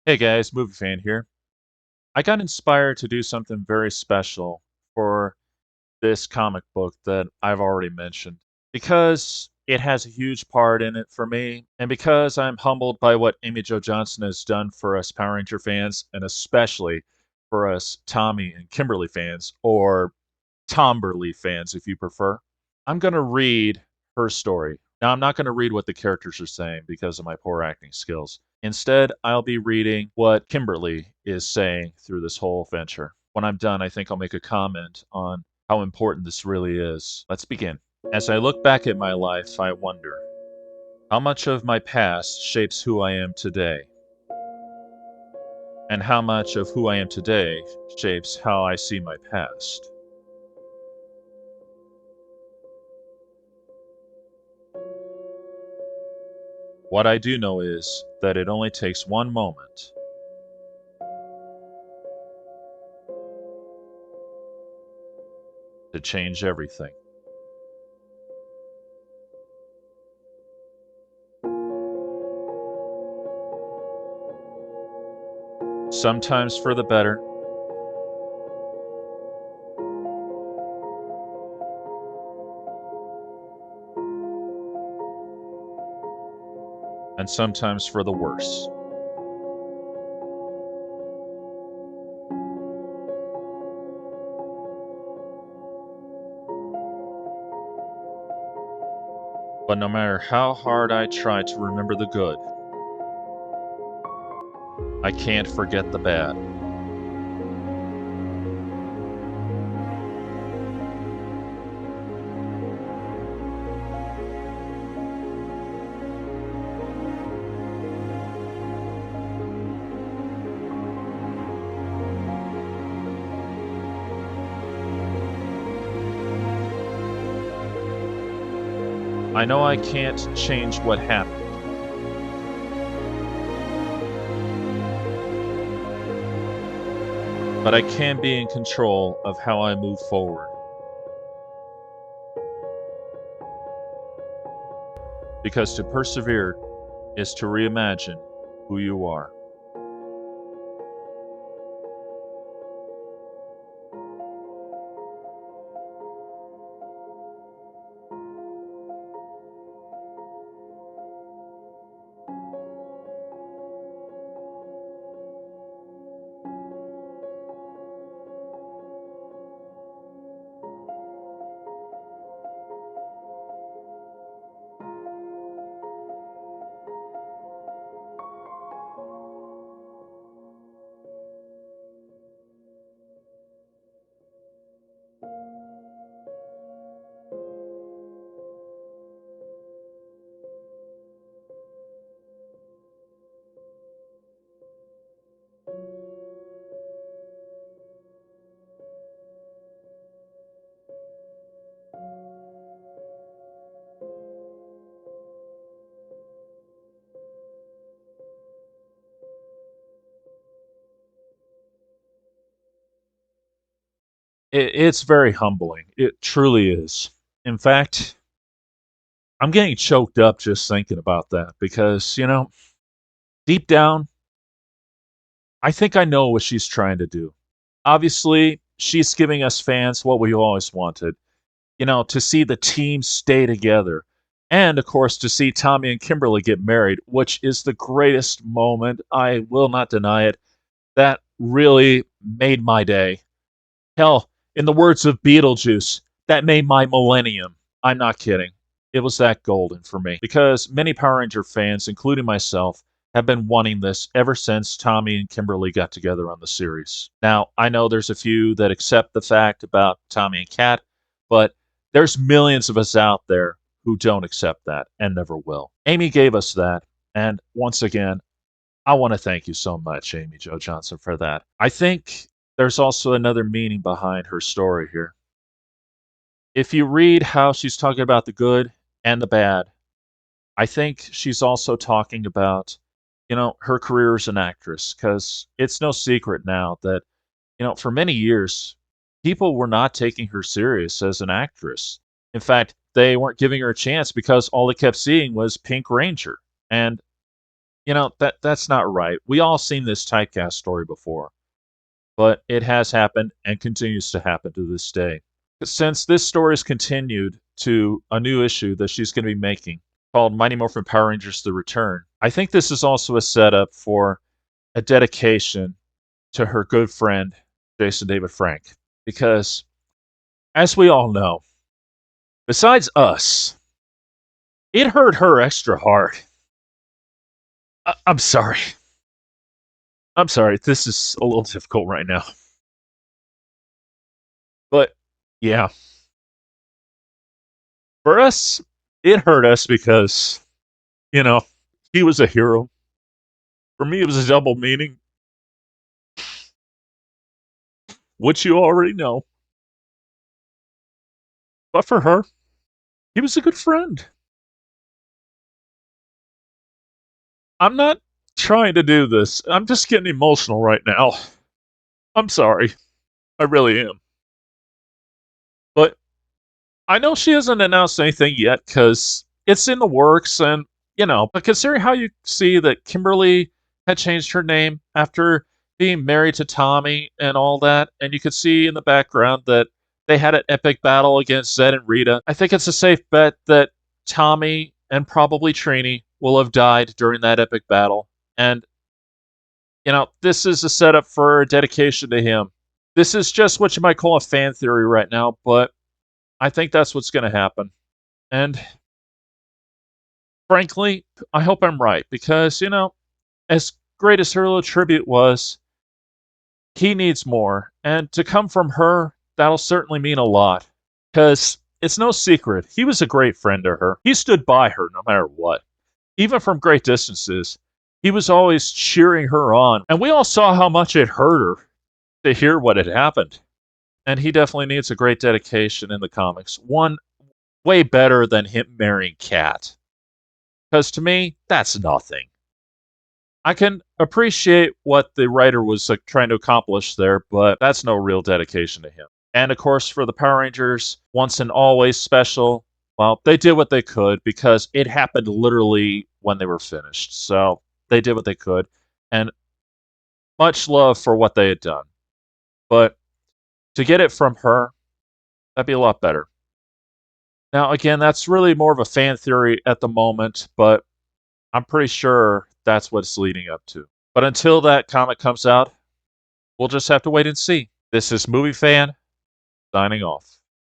Hey guys, movie fan here. I got inspired to do something very special for this comic book that I've already mentioned because it has a huge part in it for me, and because I'm humbled by what Amy Jo Johnson has done for us Power Ranger fans, and especially for us Tommy and Kimberly fans, or Tomberly fans if you prefer. I'm going to read her story. Now, I'm not going to read what the characters are saying because of my poor acting skills. Instead, I'll be reading what Kimberly is saying through this whole venture. When I'm done, I think I'll make a comment on how important this really is. Let's begin. As I look back at my life, I wonder how much of my past shapes who I am today, and how much of who I am today shapes how I see my past. What I do know is that it only takes one moment to change everything. Sometimes for the better, and sometimes for the worse. But no matter how hard I try to remember the good, I can't forget the bad. I know I can't change what happened, but I can be in control of how I move forward. Because to persevere is to reimagine who you are. It's very humbling. It truly is. In fact, I'm getting choked up just thinking about that because, deep down, I think I know what she's trying to do. Obviously, she's giving us fans what we always wanted, to see the team stay together. And of course, to see Tommy and Kimberly get married, which is the greatest moment. I will not deny it. That really made my day. Hell, in the words of Beetlejuice, that made my millennium. I'm not kidding. It was that golden for me because many Power Ranger fans, including myself, have been wanting this ever since Tommy and Kimberly got together on the series. Now, I know there's a few that accept the fact about Tommy and Kat, but there's millions of us out there who don't accept that and never will. Amy gave us that, and once again, I want to thank you so much, Amy Jo Johnson, for that. I think there's also another meaning behind her story here. If you read how she's talking about the good and the bad, I think she's also talking about, her career as an actress, because it's no secret now that, for many years, people were not taking her serious as an actress. In fact, they weren't giving her a chance because all they kept seeing was Pink Ranger. And that's not right. We all seen this typecast story before, but it has happened and continues to happen to this day. Since this story is continued to a new issue that she's going to be making called Mighty Morphin Power Rangers The Return, I think this is also a setup for a dedication to her good friend, Jason David Frank. Because, as we all know, besides us, it hurt her extra hard. I'm sorry. I'm sorry. This is a little difficult right now. But, yeah. For us, it hurt us because, you know, he was a hero. For me, it was a double meaning, which you already know. But for her, he was a good friend. I'm not trying to do this. I'm just getting emotional right now. I'm sorry. I really am. But I know she hasn't announced anything yet because it's in the works, and but considering how you see that Kimberly had changed her name after being married to Tommy and all that, and you could see in the background that they had an epic battle against Zed and Rita, I think it's a safe bet that Tommy and probably Trini will have died during that epic battle. And, this is a setup for a dedication to him. This is just what you might call a fan theory right now, but I think that's what's going to happen. And frankly, I hope I'm right because, as great as her little tribute was, he needs more. And to come from her, that'll certainly mean a lot. Because it's no secret, he was a great friend to her. He stood by her no matter what. Even from great distances, he was always cheering her on. And we all saw how much it hurt her to hear what had happened. And he definitely needs a great dedication in the comics. One way better than him marrying Kat. Because to me, that's nothing. I can appreciate what the writer was trying to accomplish there, but that's no real dedication to him. And of course, for the Power Rangers, once and always special, well, they did what they could because it happened literally when they were finished. So they did what they could. And much love for what they had done. But to get it from her, that'd be a lot better. Now, again, that's really more of a fan theory at the moment, but I'm pretty sure that's what it's leading up to. But until that comic comes out, we'll just have to wait and see. This is Movie Fan, signing off.